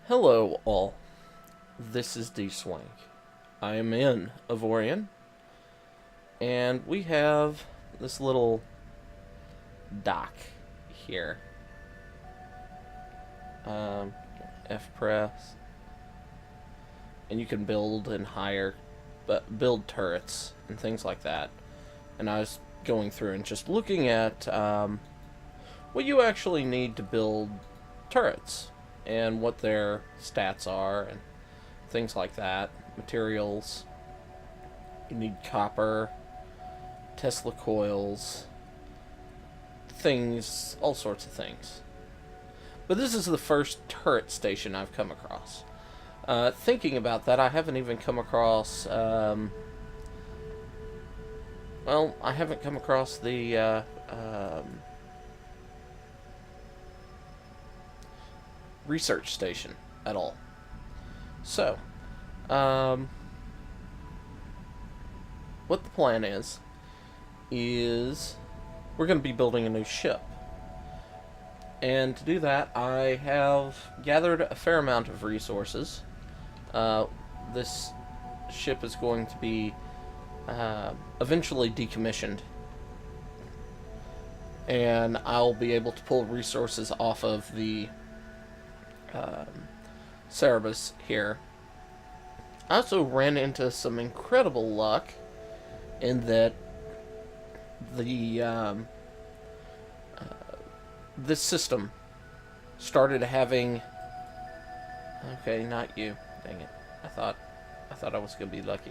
Hello all, this is Dswank. I am in Avorion, and we have this little dock here. F press, and you can build and build turrets and things like that. And I was going through and just looking at what you actually need to build turrets and what their stats are and things like that. Materials. You need copper, Tesla coils, things, all sorts of things. But this is the first turret station I've come across. Thinking about that, I haven't even come across, well, I haven't come across the, research station at all. So, what the plan is we're going to be building a new ship. And to do that, I have gathered a fair amount of resources. This ship is going to be eventually decommissioned. And I'll be able to pull resources off of the Cerebus here. I also ran into some incredible luck in that the this system started having. Okay, not you. Dang it! I thought I was gonna be lucky.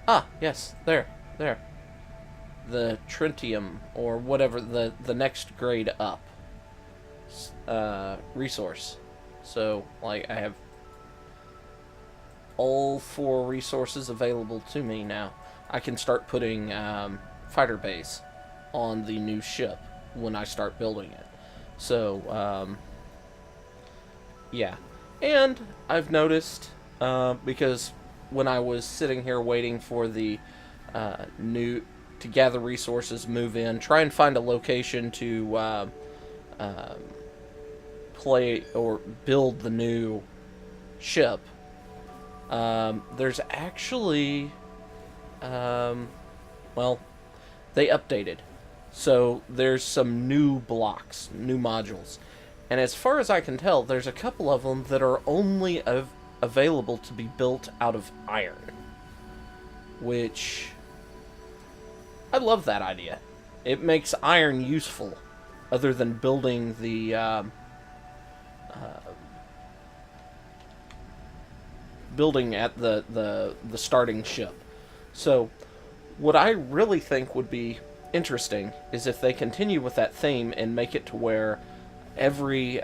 Ah, yes, there. The Tritium, or whatever, the next grade up resource. So, like, I have all 4 resources available to me now. I can start putting fighter bays on the new ship when I start building it. So, yeah. And I've noticed, because when I was sitting here waiting for the to gather resources, move in, try and find a location to play or build the new ship, there's actually, well, they updated. So there's some new blocks, new modules. And as far as I can tell, there's a couple of them that are only available to be built out of iron. Which, I love that idea. It makes iron useful, other than building the, building at the starting ship. So, what I really think would be interesting is if they continue with that theme and make it to where every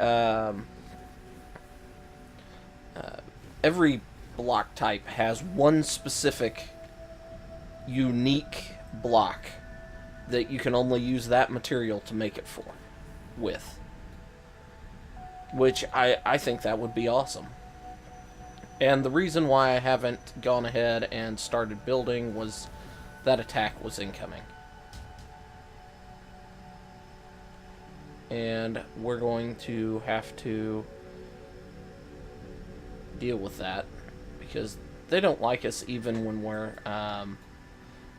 block type has one specific unique block that you can only use that material to make it with. Which I think that would be awesome. And the reason why I haven't gone ahead and started building was that attack was incoming. And we're going to have to deal with that because they don't like us even when we're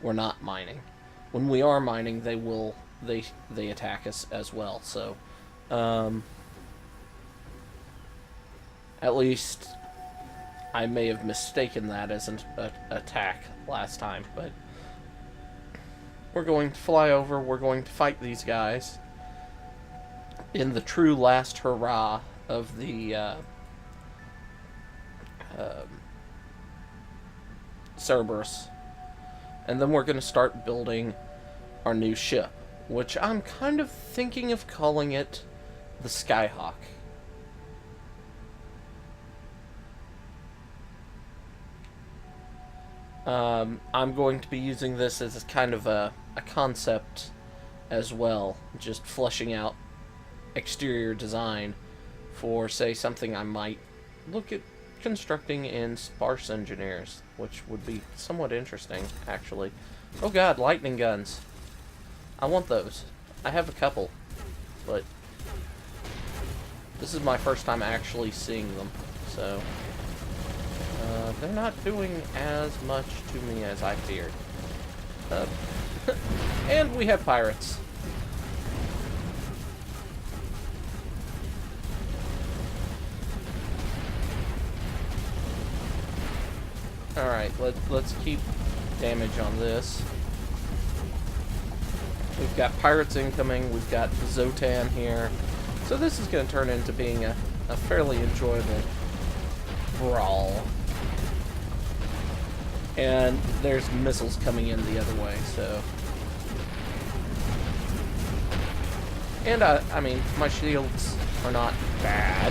not mining. When we are mining, they attack us as well. So, at least I may have mistaken that as an attack last time, but we're going to fly over, we're going to fight these guys in the true last hurrah of the Cerberus. And then we're going to start building our new ship, which I'm kind of thinking of calling it the Skyhawk. I'm going to be using this as kind of a concept as well, just fleshing out exterior design for, say, something I might look at constructing in Sparse Engineers, which would be somewhat interesting, actually. Oh god, lightning guns. I want those. I have a couple, but This is my first time actually seeing them, so they're not doing as much to me as I feared. And we have pirates. Alright, let's keep damage on this. We've got pirates incoming, we've got Zotan here. So this is going to turn into being a fairly enjoyable brawl. And there's missiles coming in the other way, so... And, I mean, my shields are not bad.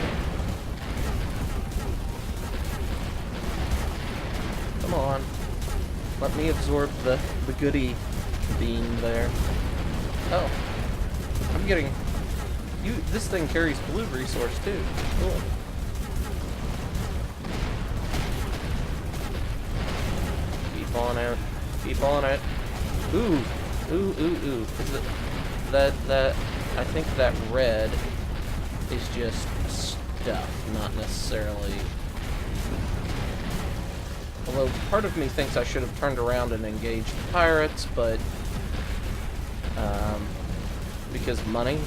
Come on. Let me absorb the goodie beam there. Oh. I'm getting... This thing carries blue resource, too. Cool. Keep on out. Keep on it. Ooh. Ooh, ooh, ooh. Is it... That... I think that red is just stuff, not necessarily... Although, part of me thinks I should have turned around and engaged the pirates, but... because money...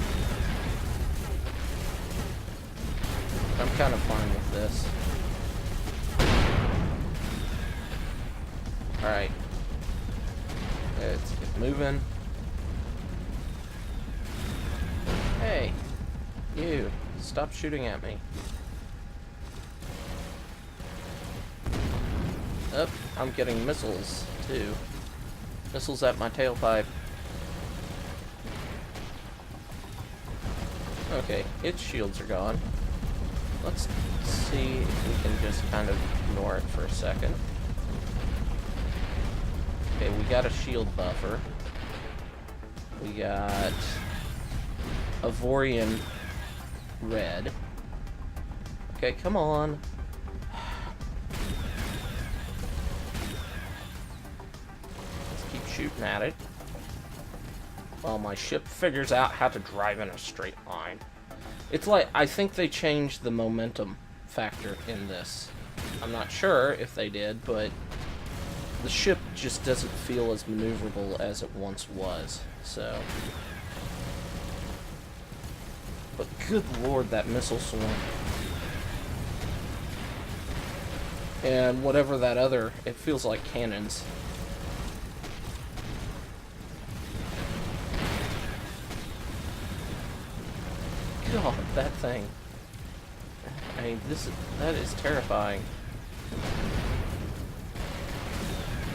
I'm kind of fine with this. Alright. Let's get moving. Hey! You! Stop shooting at me. Oh, I'm getting missiles, too. Missiles at my tailpipe. Okay, its shields are gone. Let's see if we can just kind of ignore it for a second. Okay, we got a shield buffer. We got Avorion red. Okay, come on. Let's keep shooting at it while my ship figures out how to drive in a straight line. It's like, I think they changed the momentum factor in this. I'm not sure if they did, but the ship just doesn't feel as maneuverable as it once was, so... But good lord, that missile swarm. And whatever that other, it feels like cannons. God, that thing. I mean, that is terrifying.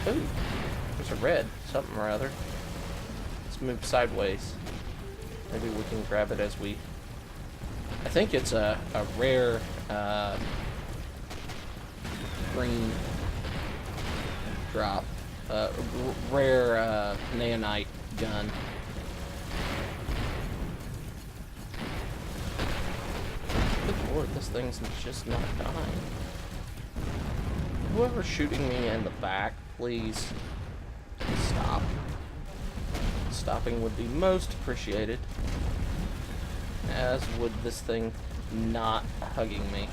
Ooh, there's a red something or other. Let's move sideways. Maybe we can grab it as we... I think it's a rare green drop. Rare nanite gun. Good lord, this thing's just not dying. Whoever's shooting me in the back, please stop. Stopping would be most appreciated. As would this thing not hugging me.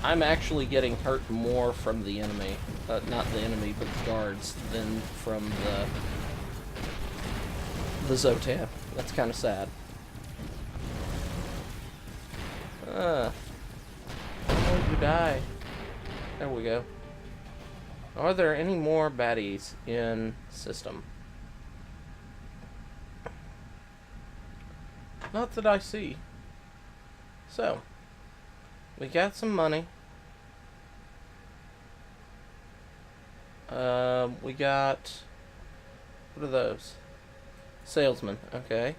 I'm actually getting hurt more from the enemy, not the enemy, but the guards, than from the Zotan. That's kind of sad. Oh, you die. There we go. Are there any more baddies in system? Not that I see. So, we got some money. We got... What are those? Salesman, okay.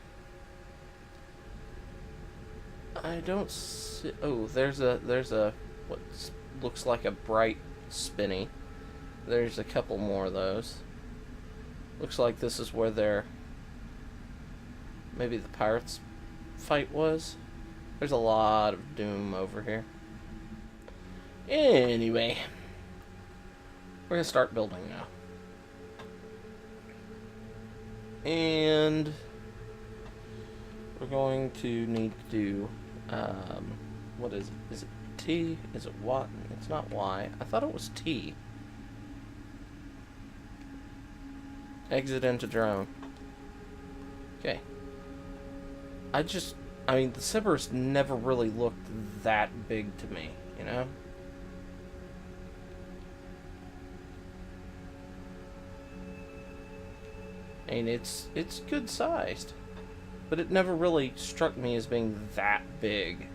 I don't see... Oh, there's a... What looks like a bright spinny. There's a couple more of those. Looks like this is where their... Maybe the pirates fight was. There's a lot of doom over here. Anyway, we're gonna start building now. And we're going to need to do, what is it? Is it T? Is it Y? It's not Y. I thought it was T. Exit into drone. Okay. I mean, the Sibbers never really looked that big to me, you know? I mean, it's good sized, but it never really struck me as being that big.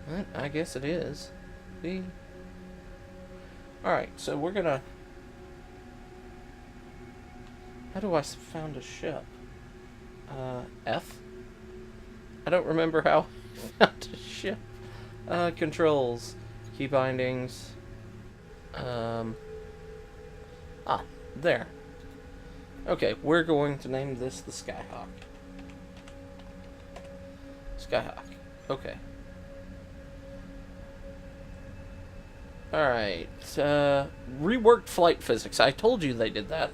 But I guess it is. See? Alright, so we're gonna... How do I found a ship? F? I don't remember how I found a ship. Controls. Key bindings. There. Okay, we're going to name this the Skyhawk. Skyhawk. Okay. Alright, reworked flight physics. I told you they did that.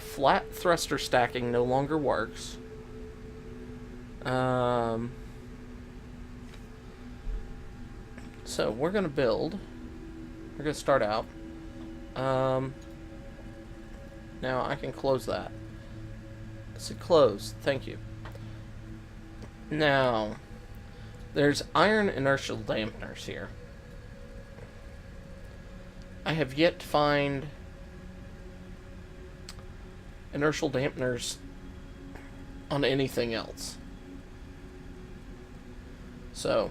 Flat thruster stacking no longer works. So we're gonna build. We're gonna start out. Now I can close that. It's a close. Thank you. Now, there's iron inertial dampeners here. I have yet to find inertial dampeners on anything else. So,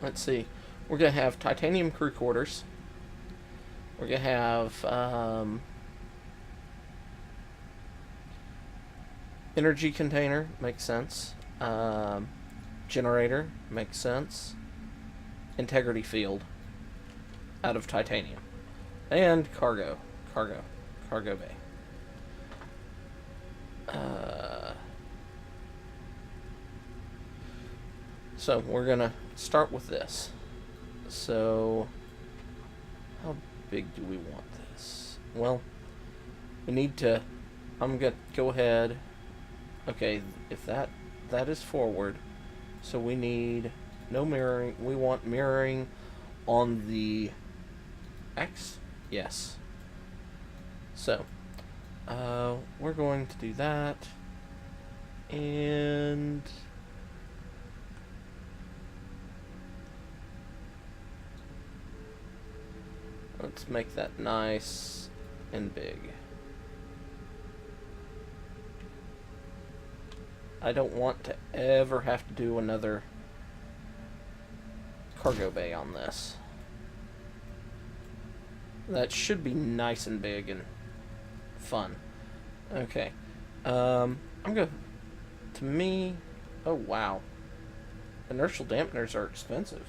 let's see. We're going to have titanium crew quarters. We're going to have energy container, makes sense. Generator, makes sense. Integrity field, out of titanium. And cargo bay. So we're gonna start with this. So how big do we want this? Well, we need to, I'm gonna go ahead. Okay, if that is forward, so we need no mirroring. We want mirroring on the X. Yes. So we're going to do that, and let's make that nice and big. I don't want to ever have to do another cargo bay on this. That should be nice and big and fun. Okay. I'm gonna... To me... Oh, wow. Inertial dampeners are expensive.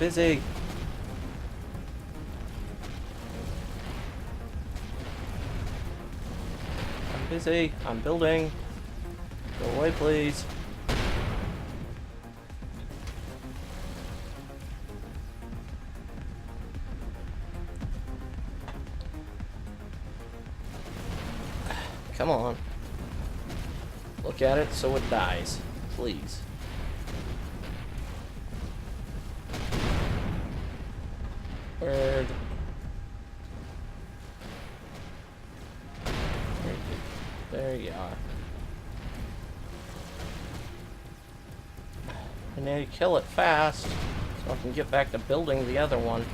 busy. I'm busy. I'm building. Go away, please. Come on. Look at it so it dies. Please. Word. There you are. I need to kill it fast so I can get back to building the other one.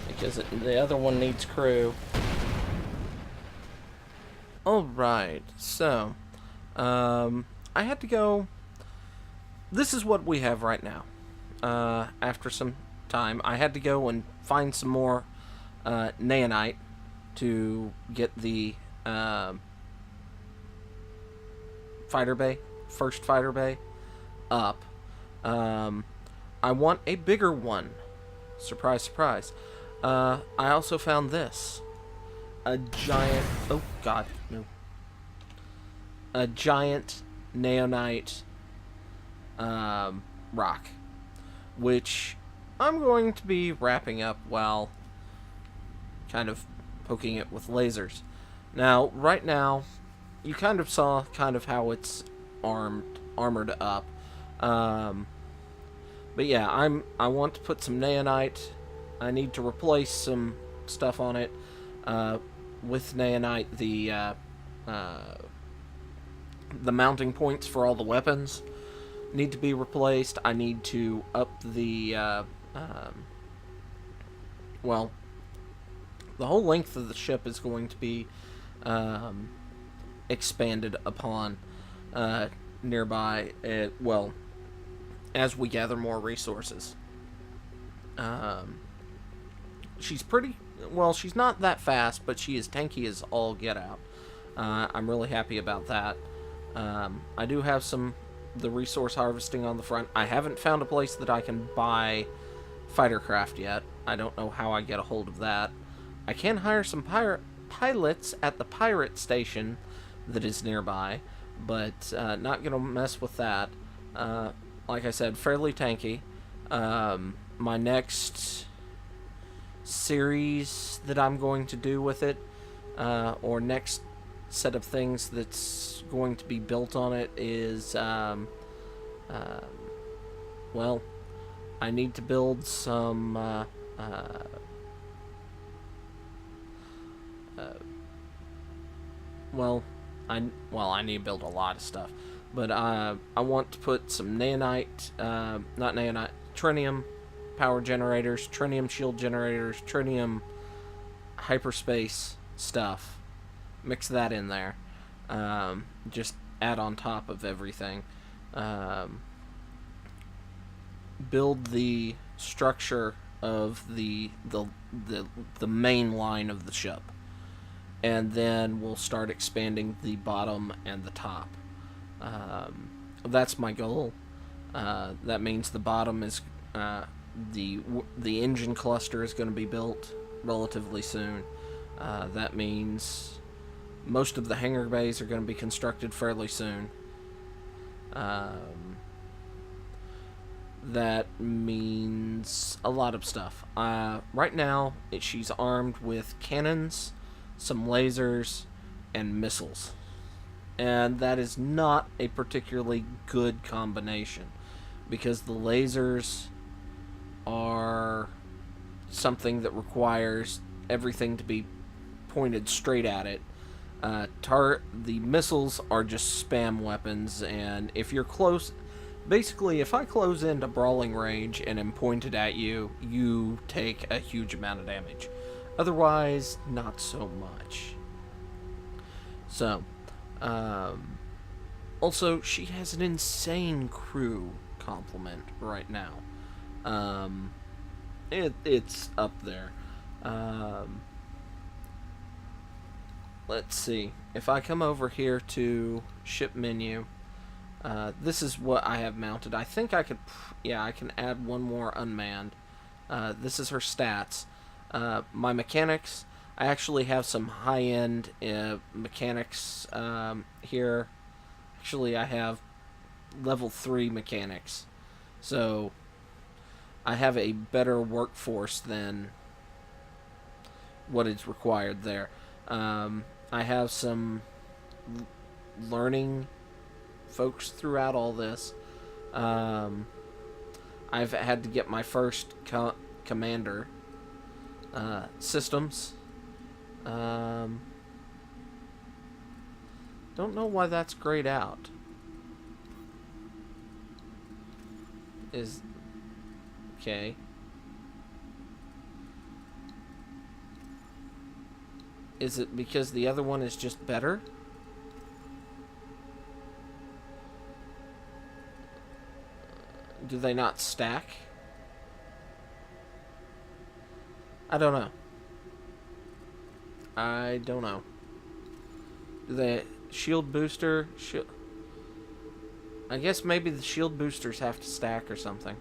Because the other one needs crew. Alright, so I had to go. This is what we have right now. After some time, I had to go and find some more naonite to get the fighter bay, first fighter bay, up. I want a bigger one. Surprise, surprise. I also found this. A giant... Oh, God, no. A giant naonite rock, which I'm going to be wrapping up while kind of poking it with lasers. Now, right now, you kind of saw kind of how it's armored up. But yeah, I want to put some naonite. I need to replace some stuff on it. With naonite, the mounting points for all the weapons need to be replaced. I need to up the, well, the whole length of the ship is going to be expanded upon nearby, well, as we gather more resources. She's pretty, well, she's not that fast, but she is tanky as all get out. I'm really happy about that. I do have the resource harvesting on the front. I haven't found a place that I can buy fighter craft yet. I don't know how I get a hold of that. I can hire some pilots at the pirate station that is nearby, but not gonna mess with that. Like I said, fairly tanky. My next series that I'm going to do with it, or next set of things that's going to be built on it is, well, I need to build some, I need to build a lot of stuff, but I want to put some naonite, not naonite, trinium power generators, trinium shield generators, trinium hyperspace stuff. Mix that in there. Just add on top of everything. Build the structure of the main line of the ship, and then we'll start expanding the bottom and the top. That's my goal. That means the bottom is the engine cluster is going to be built relatively soon. That means most of the hangar bays are going to be constructed fairly soon. That means a lot of stuff. Right now, she's armed with cannons, some lasers, and missiles. And that is not a particularly good combination, because the lasers are something that requires everything to be pointed straight at it. The missiles are just spam weapons, and if you're close, basically, if I close into brawling range and am pointed at you, you take a huge amount of damage. Otherwise, not so much. So, also, she has an insane crew complement right now. It's up there. Let's see. If I come over here to ship menu This is what I have mounted. I think I could, yeah, I can add one more unmanned. This is her stats. My mechanics, I actually have some high-end mechanics here. Actually, I have level 3 mechanics. So, I have a better workforce than what is required there. I have some learning folks throughout all this. I've had to get my first commander systems. Don't know why that's grayed out. Is okay. Is it because the other one is just better? Do they not stack? I don't know. I don't know. Do they shield booster? I guess maybe the shield boosters have to stack or something.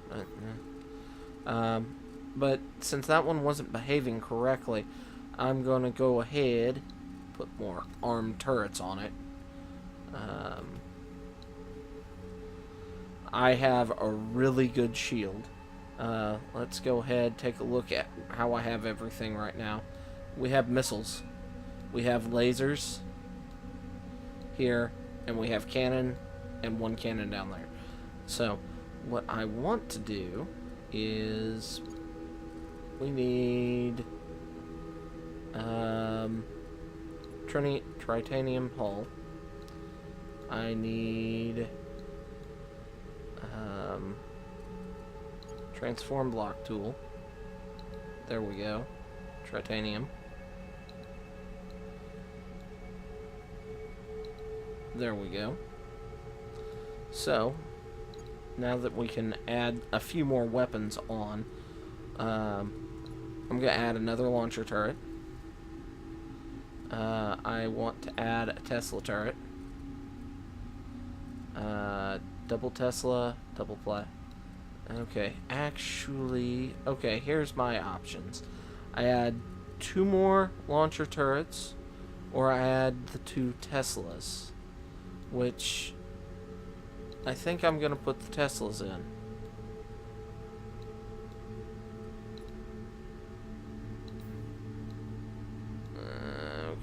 But since that one wasn't behaving correctly, I'm going to go ahead, put more armed turrets on it. I have a really good shield. Let's go ahead, take a look at how I have everything right now. We have missiles. We have lasers here, and we have cannon and one cannon down there. So, what I want to do is we need titanium hull. I need transform block tool. There we go. Titanium. There we go. So, now that we can add a few more weapons on, I'm going to add another launcher turret. I want to add a Tesla turret. Double Tesla, double play. Okay, actually, okay, here's my options. I add 2 more launcher turrets, or I add the 2 Teslas, which I think I'm going to put the Teslas in.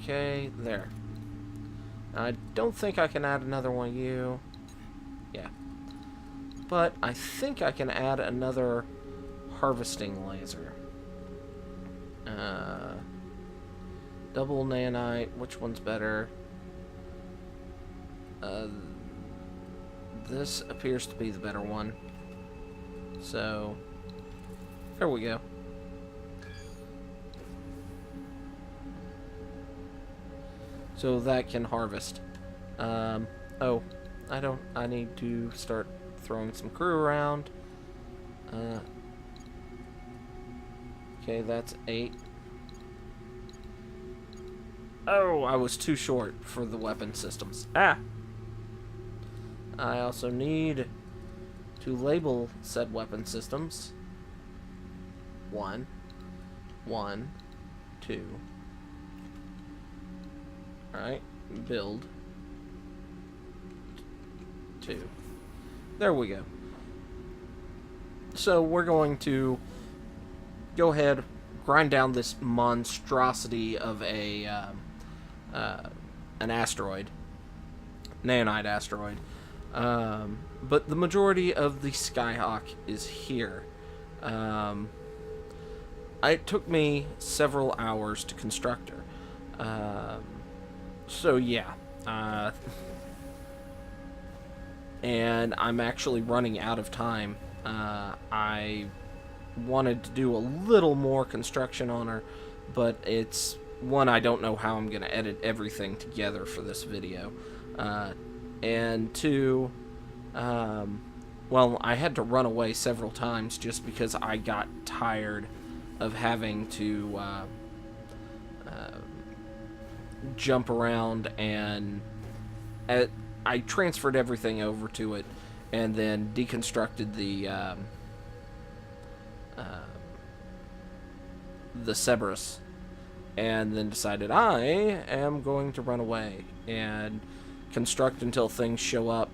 Okay, there. I don't think I can add another one of you. Yeah. But I think I can add another harvesting laser. Double nanite. Which one's better? This appears to be the better one. So, there we go. So that can harvest. Oh, I need to start throwing some crew around. Okay, that's 8. Oh, I was too short for the weapon systems. Ah! I also need to label said weapon systems. 1, 2. Alright, build. 2. There we go. So we're going to go ahead, grind down this monstrosity of a an asteroid, nanite asteroid. But the majority of the Skyhawk is here. It took me several hours to construct her. So yeah. And I'm actually running out of time. I wanted to do a little more construction on her, but it's one, I don't know how I'm going to edit everything together for this video. And 2, well, I had to run away several times just because I got tired of having to jump around and I transferred everything over to it, and then deconstructed the Cerberus, and then decided I am going to run away and construct until things show up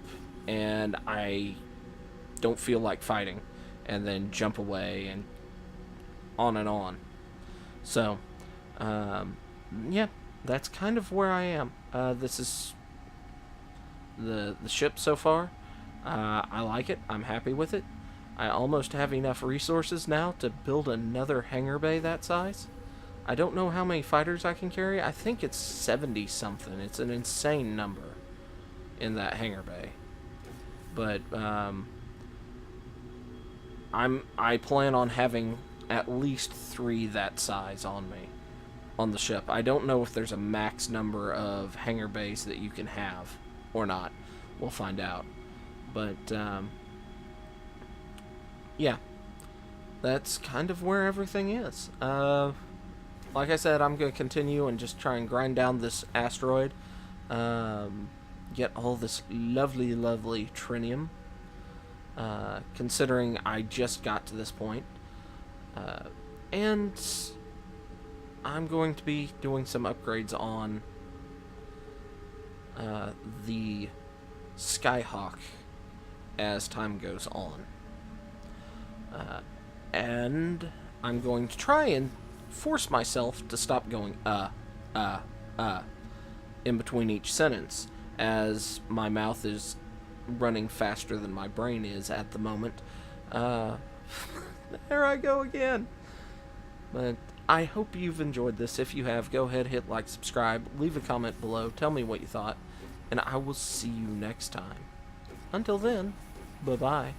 and I don't feel like fighting, and then jump away and on and on. So, yeah, that's kind of where I am. This is the ship so far. I like it. I'm happy with it. I almost have enough resources now to build another hangar bay that size. I don't know how many fighters I can carry. I think it's 70 something. It's an insane number in that hangar bay. But I plan on having at least 3 that size on me on the ship. I don't know if there's a max number of hangar bays that you can have or not. We'll find out. But yeah, that's kind of where everything is. Like I said, I'm going to continue and just try and grind down this asteroid. Get all this lovely, lovely trinium. Considering I just got to this point. And I'm going to be doing some upgrades on the Skyhawk as time goes on. And I'm going to try and force myself to stop going in between each sentence, as my mouth is running faster than my brain is at the moment. There I go again. But I hope you've enjoyed this. If you have, go ahead, hit like, subscribe, leave a comment below, tell me what you thought, and I will see you next time. Until then, bye-bye.